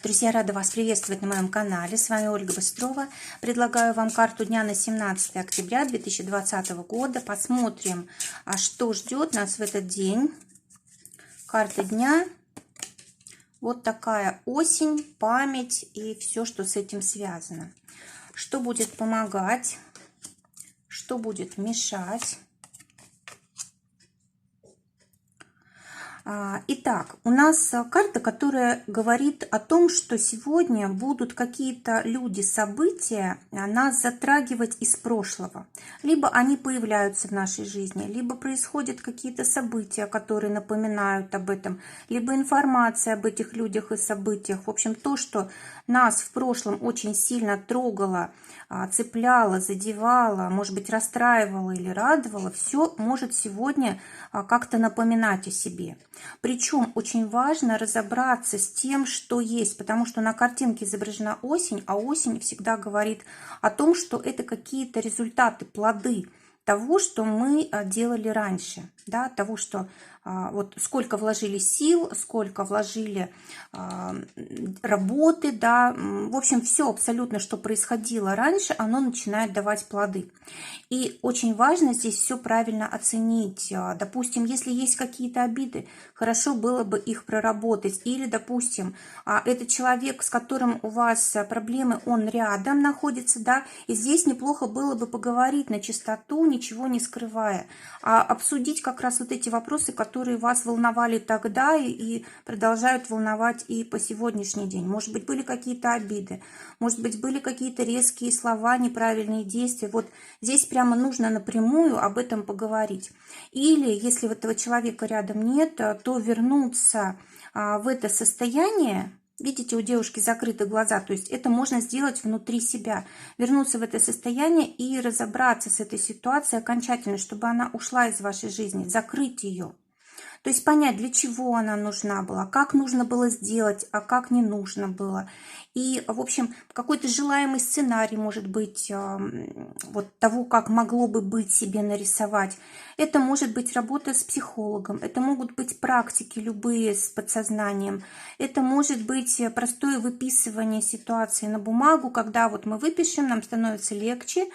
Друзья, рада вас приветствовать на моем канале. С вами Ольга Быстрова. Предлагаю вам карту дня на 17 октября 2020 года. Посмотрим, что ждет нас в этот день. Карта дня. Вот такая осень, память и все, что с этим связано. Что будет помогать, что будет мешать. Итак, у нас карта, которая говорит о том, что сегодня будут какие-то люди, события нас затрагивать из прошлого. Либо они появляются в нашей жизни, либо происходят какие-то события, которые напоминают об этом, либо информация об этих людях и событиях. В общем, то, что нас в прошлом очень сильно трогало, цепляло, задевало, может быть, расстраивало или радовало, все может сегодня как-то напоминать о себе. Причем очень важно разобраться с тем, что есть, потому что на картинке изображена осень, а осень всегда говорит о том, что это какие-то результаты, плоды того, что мы делали раньше, да, того, что вот сколько вложили сил, сколько вложили работы, да, в общем, все абсолютно, что происходило раньше, оно начинает давать плоды. И очень важно здесь все правильно оценить. Допустим, если есть какие-то обиды, хорошо было бы их проработать. Или, допустим, этот человек, с которым у вас проблемы, он рядом находится, да, и здесь неплохо было бы поговорить на чистоту, ничего не скрывая, а обсудить как раз вот эти вопросы, которые вас волновали тогда и продолжают волновать и по сегодняшний день. Может быть, были какие-то обиды, может быть, были какие-то резкие слова, неправильные действия. Вот здесь прямо нужно напрямую об этом поговорить. Или, если этого человека рядом нет, то вернуться в это состояние. Видите, у девушки закрыты глаза, то есть это можно сделать внутри себя. Вернуться в это состояние и разобраться с этой ситуацией окончательно, чтобы она ушла из вашей жизни, закрыть ее. То есть понять, для чего она нужна была, как нужно было сделать, а как не нужно было. И, в общем, какой-то желаемый сценарий, может быть, вот того, как могло бы быть, себе нарисовать. Это может быть работа с психологом, это могут быть практики любые с подсознанием, это может быть простое выписывание ситуации на бумагу, когда вот мы выпишем, нам становится легче,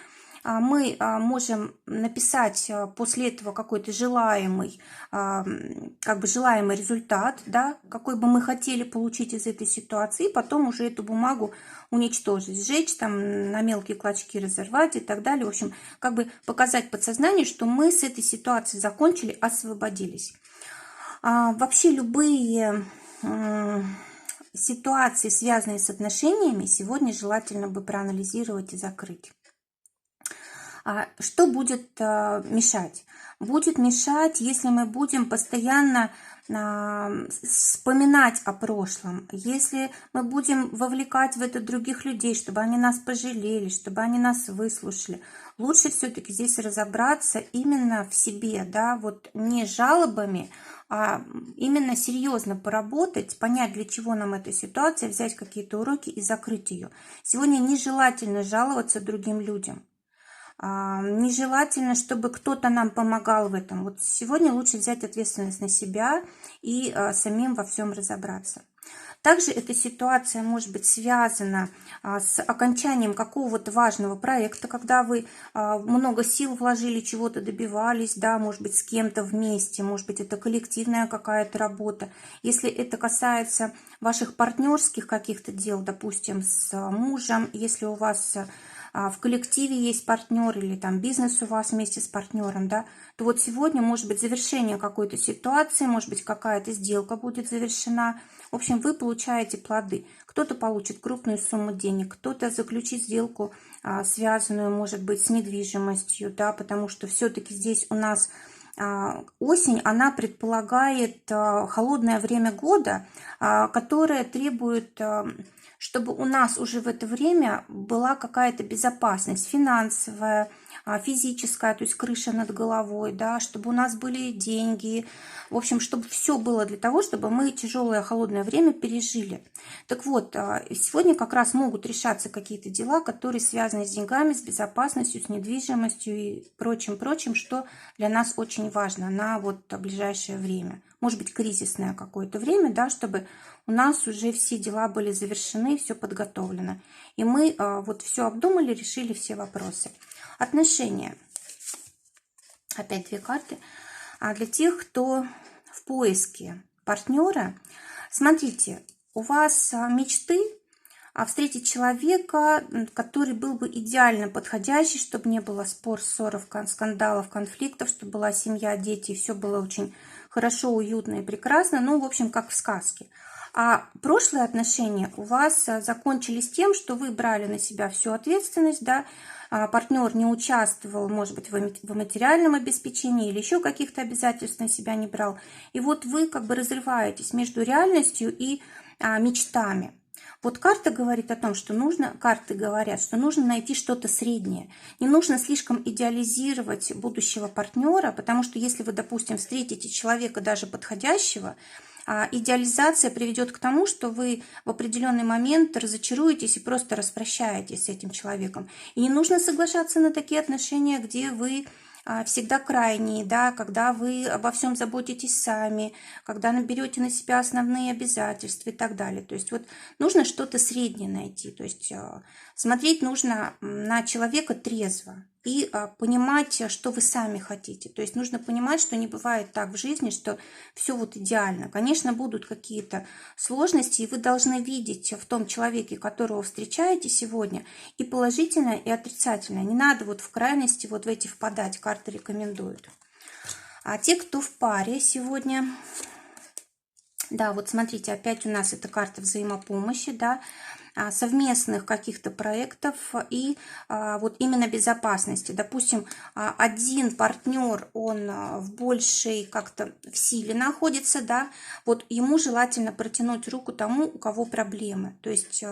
мы можем написать после этого какой-то желаемый, как бы желаемый результат, да, какой бы мы хотели получить из этой ситуации, и потом уже эту бумагу уничтожить, сжечь, там, на мелкие клочки разорвать и так далее. В общем, как бы показать подсознанию, что мы с этой ситуацией закончили, освободились. Вообще любые ситуации, связанные с отношениями, сегодня желательно бы проанализировать и закрыть. Что будет мешать? Будет мешать, если мы будем постоянно вспоминать о прошлом, если мы будем вовлекать в это других людей, чтобы они нас пожалели, чтобы они нас выслушали. Лучше все-таки здесь разобраться именно в себе, да, вот не жалобами, а именно серьезно поработать, понять, для чего нам эта ситуация, взять какие-то уроки и закрыть ее. Сегодня нежелательно жаловаться другим людям. Нежелательно, чтобы кто-то нам помогал в этом. Вот сегодня лучше взять ответственность на себя и самим во всем разобраться. Также эта ситуация может быть связана с окончанием какого-то важного проекта, когда вы много сил вложили, чего-то добивались, да, может быть, с кем-то вместе, может быть, это коллективная какая-то работа. Если это касается ваших партнерских каких-то дел, допустим, с мужем, если у вас в коллективе есть партнер или там бизнес у вас вместе с партнером, да, то вот сегодня может быть завершение какой-то ситуации, может быть, какая-то сделка будет завершена. В общем, вы получаете плоды. Кто-то получит крупную сумму денег, кто-то заключит сделку, связанную, может быть, с недвижимостью, да, потому что все-таки здесь у нас осень, она предполагает холодное время года, которое требует, чтобы у нас уже в это время была какая-то безопасность финансовая, физическая, то есть крыша над головой, да, чтобы у нас были деньги, в общем, чтобы все было для того, чтобы мы тяжелое холодное время пережили. Так вот, сегодня как раз могут решаться какие-то дела, которые связаны с деньгами, с безопасностью, с недвижимостью и прочим, что для нас очень важно на вот ближайшее время. Может быть, кризисное какое-то время, да, чтобы у нас уже все дела были завершены, все подготовлено. И мы вот все обдумали, решили все вопросы. Отношения. Опять две карты. А для тех, кто в поиске партнера, смотрите, у вас мечты встретить человека, который был бы идеально подходящий, чтобы не было ссоров, скандалов, конфликтов, чтобы была семья, дети, и все было очень хорошо, уютно и прекрасно, ну, в общем, как в сказке. А прошлые отношения у вас закончились тем, что вы брали на себя всю ответственность, да, партнер не участвовал, может быть, в материальном обеспечении или еще каких-то обязательств на себя не брал. И вот вы как бы разрываетесь между реальностью и мечтами. Вот карта говорит о том, что карты говорят, что нужно найти что-то среднее. Не нужно слишком идеализировать будущего партнера, потому что если вы, допустим, встретите человека даже подходящего, идеализация приведет к тому, что вы в определенный момент разочаруетесь и просто распрощаетесь с этим человеком. И не нужно соглашаться на такие отношения, где вы всегда крайние, да, когда вы обо всем заботитесь сами, когда наберете на себя основные обязательства и так далее. То есть вот нужно что-то среднее найти. То есть смотреть нужно на человека трезво и понимать, что вы сами хотите. То есть нужно понимать, что не бывает так в жизни, что все вот идеально. Конечно, будут какие-то сложности, и вы должны видеть в том человеке, которого встречаете сегодня, и положительное, и отрицательное. Не надо вот в крайности вот в эти впадать, карты рекомендуют. А те, кто в паре сегодня... Да, вот смотрите, опять у нас эта карта взаимопомощи, да, совместных каких-то проектов и вот именно безопасности. Допустим, один партнер, он в большей как-то в силе находится, да, вот ему желательно протянуть руку тому, у кого проблемы. То есть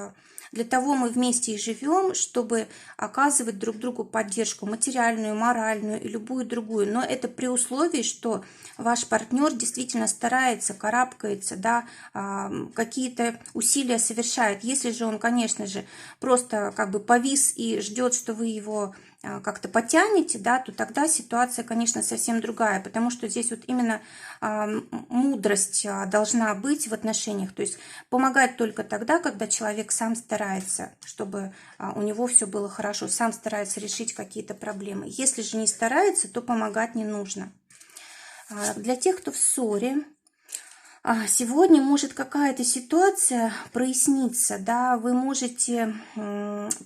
для того мы вместе и живем, чтобы оказывать друг другу поддержку материальную, моральную и любую другую. Но это при условии, что ваш партнер действительно старается, карабкается, да, какие-то усилия совершает. Если же он, конечно же, просто как бы повис и ждет, что вы его как-то потянете, да, то тогда ситуация, конечно, совсем другая, потому что здесь вот именно мудрость должна быть в отношениях, то есть помогать только тогда, когда человек сам старается, чтобы у него все было хорошо, сам старается решить какие-то проблемы. Если же не старается, то помогать не нужно. Для тех, кто в ссоре, сегодня может какая-то ситуация проясниться, да, вы можете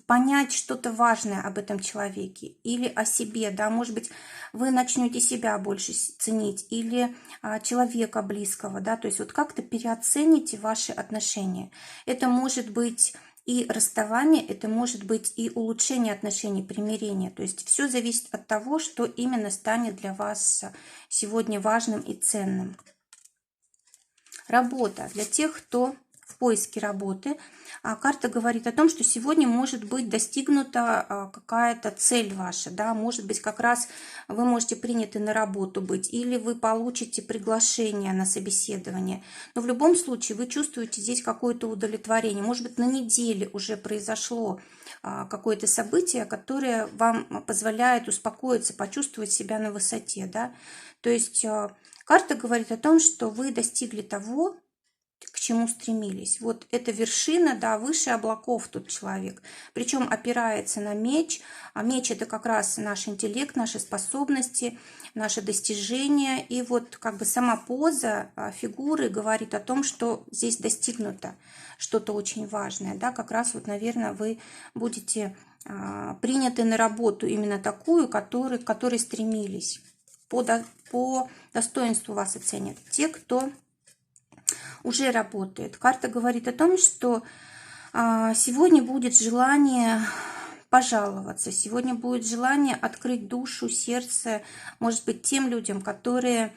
понять что-то важное об этом человеке или о себе, да, может быть, вы начнете себя больше ценить или человека близкого, да, то есть вот как-то переоцените ваши отношения. Это может быть и расставание, это может быть и улучшение отношений, примирение. То есть все зависит от того, что именно станет для вас сегодня важным и ценным. Работа. Для тех, кто в поиске работы, карта говорит о том, что сегодня может быть достигнута какая-то цель ваша, да, может быть, как раз вы можете приняты на работу быть, или вы получите приглашение на собеседование. Но в любом случае вы чувствуете здесь какое-то удовлетворение. Может быть, на неделе уже произошло какое-то событие, которое вам позволяет успокоиться, почувствовать себя на высоте, да. То есть карта говорит о том, что вы достигли того, к чему стремились. Вот это вершина, да, выше облаков тот человек. Причем опирается на меч. А меч — это как раз наш интеллект, наши способности, наши достижения. И вот как бы сама поза фигуры говорит о том, что здесь достигнуто что-то очень важное. Да, как раз вот, наверное, вы будете приняты на работу именно такую, к которой стремились. По достоинству вас оценят те, кто уже работает. Карта говорит о том, что сегодня будет желание пожаловаться, сегодня будет желание открыть душу, сердце, может быть, тем людям, которые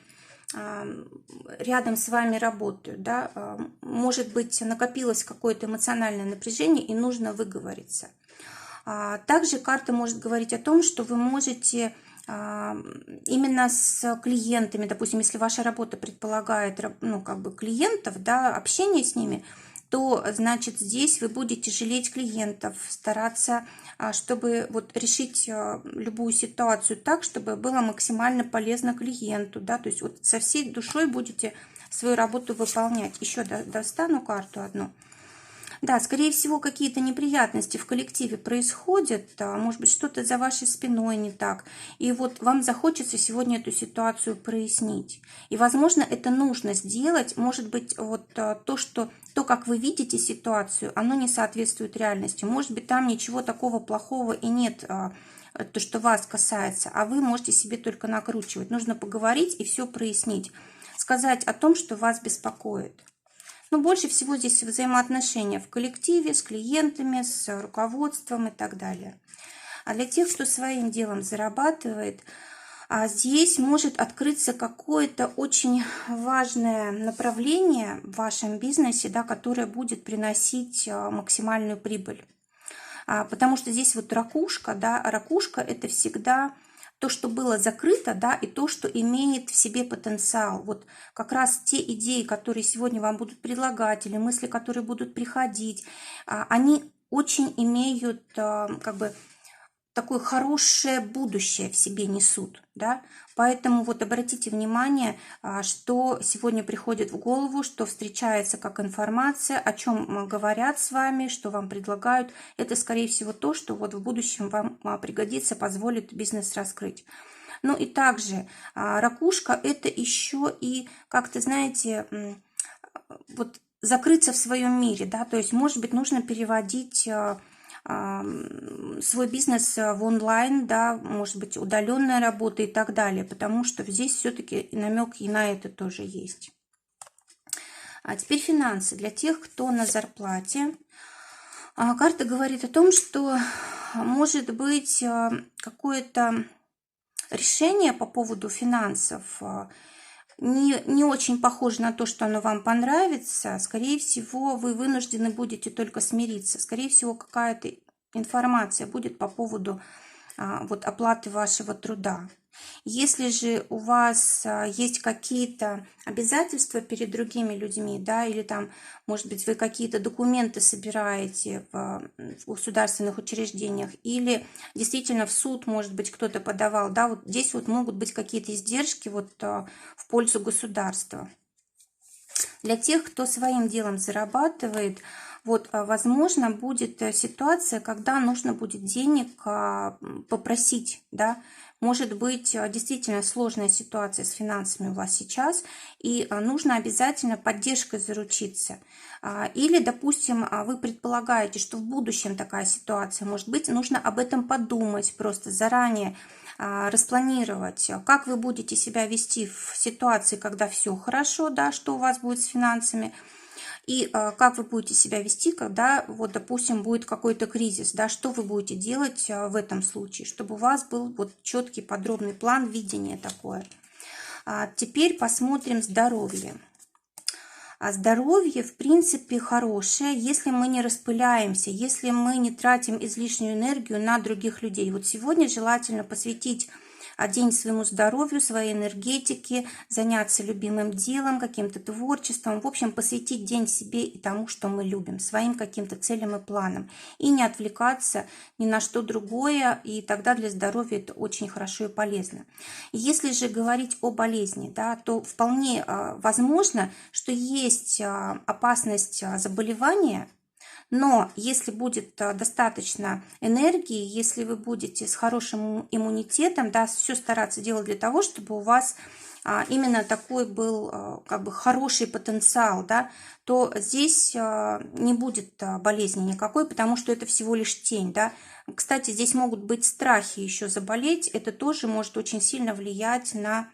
рядом с вами работают, да, может быть, накопилось какое-то эмоциональное напряжение и нужно выговориться. Также карта может говорить о том, что вы можете именно с клиентами, допустим, если ваша работа предполагает, ну, как бы клиентов, да, общение с ними, то, значит, здесь вы будете жалеть клиентов, стараться, чтобы вот решить любую ситуацию так, чтобы было максимально полезно клиенту, да, то есть вот со всей душой будете свою работу выполнять. Еще достану карту одну. Да, скорее всего, какие-то неприятности в коллективе происходят, может быть, что-то за вашей спиной не так. И вот вам захочется сегодня эту ситуацию прояснить. И, возможно, это нужно сделать. Может быть, вот то, как вы видите ситуацию, оно не соответствует реальности. Может быть, там ничего такого плохого и нет, то, что вас касается, а вы можете себе только накручивать. Нужно поговорить и все прояснить. Сказать о том, что вас беспокоит. Но больше всего здесь взаимоотношения в коллективе, с клиентами, с руководством и так далее. А для тех, кто своим делом зарабатывает, здесь может открыться какое-то очень важное направление в вашем бизнесе, да, которое будет приносить максимальную прибыль. Потому что здесь вот ракушка, да, ракушка – это всегда то, что было закрыто, да, и то, что имеет в себе потенциал. Вот как раз те идеи, которые сегодня вам будут предлагать, или мысли, которые будут приходить, они очень имеют как бы такое хорошее будущее в себе несут, да, поэтому вот обратите внимание, что сегодня приходит в голову, что встречается как информация, о чем говорят с вами, что вам предлагают, это, скорее всего, то, что вот в будущем вам пригодится, позволит бизнес раскрыть. Ну и также ракушка – это еще и, как-то, знаете, вот закрыться в своем мире, да, то есть, может быть, нужно переводить свой бизнес в онлайн, да, может быть, удаленная работа и так далее, потому что здесь все-таки намек и на это тоже есть. А теперь финансы. Для тех, кто на зарплате, карта говорит о том, что может быть какое-то решение по поводу финансов не очень похоже на то, что оно вам понравится. Скорее всего, вы вынуждены будете только смириться. Скорее всего, какая-то информация будет по поводу вот оплаты вашего труда. Если же у вас есть какие-то обязательства перед другими людьми, да, или там, может быть, вы какие-то документы собираете в государственных учреждениях, или действительно в суд, может быть, кто-то подавал, да, вот здесь вот могут быть какие-то издержки вот в пользу государства. Для тех, кто своим делом зарабатывает, вот, возможно, будет ситуация, когда нужно будет денег попросить, да. Может быть, действительно сложная ситуация с финансами у вас сейчас, и нужно обязательно поддержкой заручиться. Или, допустим, вы предполагаете, что в будущем такая ситуация может быть, нужно об этом подумать, просто заранее распланировать, как вы будете себя вести в ситуации, когда все хорошо, да, что у вас будет с финансами, и как вы будете себя вести, когда, вот, допустим, будет какой-то кризис, да, что вы будете делать в этом случае, чтобы у вас был вот четкий подробный план, видение такое. Теперь посмотрим здоровье. Здоровье, в принципе, хорошее, если мы не распыляемся, если мы не тратим излишнюю энергию на других людей. Вот сегодня желательно посвятить день своему здоровью, своей энергетике, заняться любимым делом, каким-то творчеством. В общем, посвятить день себе и тому, что мы любим, своим каким-то целям и планам. И не отвлекаться ни на что другое, и тогда для здоровья это очень хорошо и полезно. Если же говорить о болезни, да, то вполне возможно, что есть опасность заболевания. Но если будет достаточно энергии, если вы будете с хорошим иммунитетом, да, все стараться делать для того, чтобы у вас именно такой был как бы хороший потенциал, да, то здесь не будет болезни никакой, потому что это всего лишь тень, да. Кстати, здесь могут быть страхи еще заболеть, это тоже может очень сильно влиять на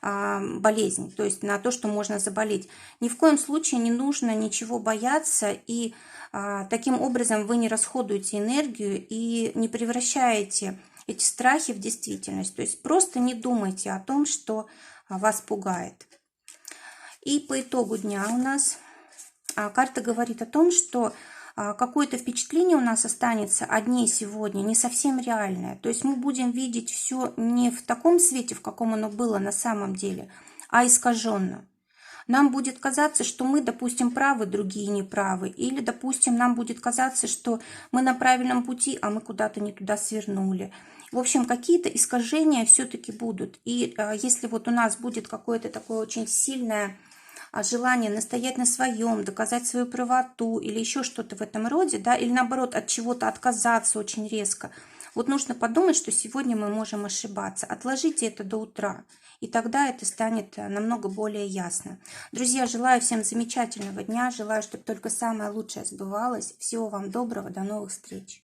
болезнь, то есть на то, что можно заболеть. Ни в коем случае не нужно ничего бояться, и таким образом вы не расходуете энергию и не превращаете эти страхи в действительность. То есть просто не думайте о том, что вас пугает. И по итогу дня у нас карта говорит о том, что какое-то впечатление у нас останется о дне сегодня не совсем реальное. То есть мы будем видеть все не в таком свете, в каком оно было на самом деле, а искаженно. Нам будет казаться, что мы, допустим, правы, другие неправы. Или, допустим, нам будет казаться, что мы на правильном пути, а мы куда-то не туда свернули. В общем, какие-то искажения все-таки будут. И если вот у нас будет какое-то такое очень сильное желание настоять на своем, доказать свою правоту или еще что-то в этом роде, да, или наоборот от чего-то отказаться очень резко, вот нужно подумать, что сегодня мы можем ошибаться. Отложите это до утра, и тогда это станет намного более ясно. Друзья, желаю всем замечательного дня, желаю, чтобы только самое лучшее сбывалось. Всего вам доброго, до новых встреч.